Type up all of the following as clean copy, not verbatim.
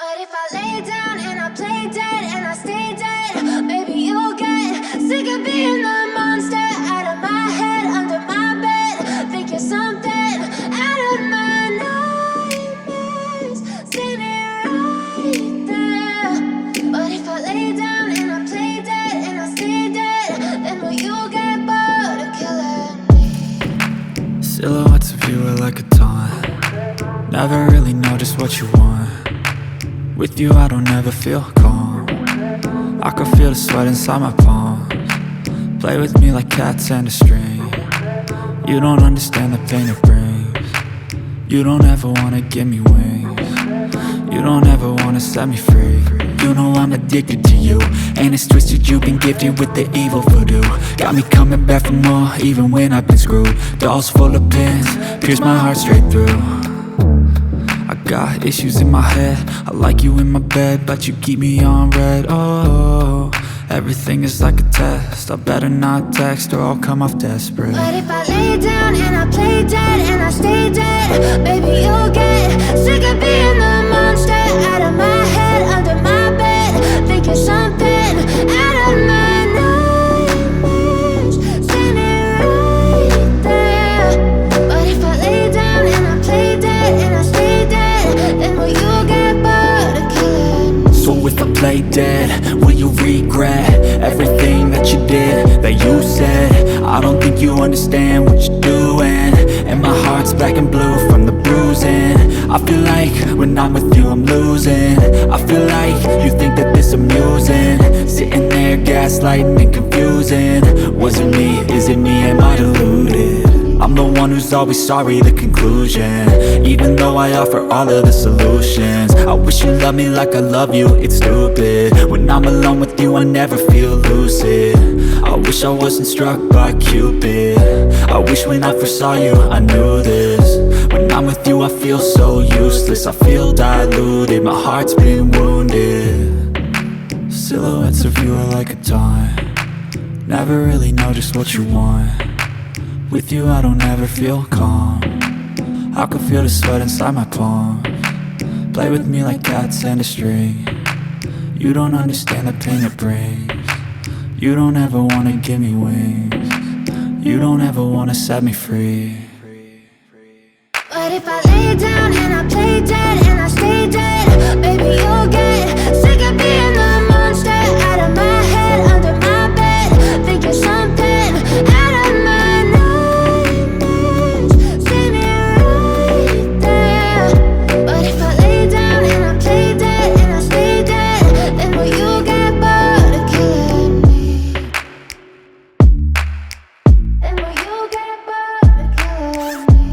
But if I lay down and I play dead and I stay dead, maybe you'll get sick of being the monster out of my head, under my bed. Think you're something out of my nightmares, standing right there. But if I lay down and I play dead and I stay dead, then will you get bored of killing me? Silhouettes of you are like a taunt. Never really know just what you want. With you I don't ever feel calm. I can feel the sweat inside my palms. Play with me like cats and a string. You don't understand the pain it brings. You don't ever wanna give me wings. You don't ever wanna set me free. You know I'm addicted to you, and it's twisted, you've been gifted with the evil voodoo. Got me coming back for more, even when I've been screwed. Dolls full of pins, pierce my heart straight through. I got issues in my head, I like you in my bed, but you keep me on red. Oh, everything is like a test. I better not text or I'll come off desperate. But if I lay down and I play dead and I stay dead, maybe you'll get sick of being the monster out of my head, under my bed. Think you're something out of my nightmares, standing right there. But if I lay down and I play dead and I stay dead, then will you get bored of killing me? So if I play dead, will you regret everything that you did, that you said? I don't think you understand what you're doing, and my heart's black and blue from the bruising. I feel like when I'm with you I'm losing. I feel like you think that this amusing, sitting there gaslighting and confusing. Was it me? Is it me? Am I deluded? I'm the one who's always sorry, the conclusion, even though I offer all of the solutions. I wish you loved me like I love you, it's stupid. When I'm alone with you I never feel lucid. I wish I wasn't struck by Cupid. I wish when I first saw you I knew this. When I'm with you I feel so useless, I feel diluted, my heart's been wounded. Silhouettes of you are like a taunt. Never really know just what you want. With you I don't ever feel calm. I can feel the sweat inside my palms. Play with me like cats and a string. You don't understand the pain it brings. You don't ever wanna give me wings. You don't ever wanna set me free. But if I lay down and I play dead and I stay dead, maybe you'll get sick of being the monster out of my head, under my bed. Think you're something out of my nightmares, standing right there. But if I lay down and I play dead and I stay dead, then will you get bored of killing me? Then will you get bored of killing me?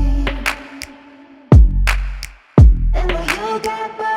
And will you get bored?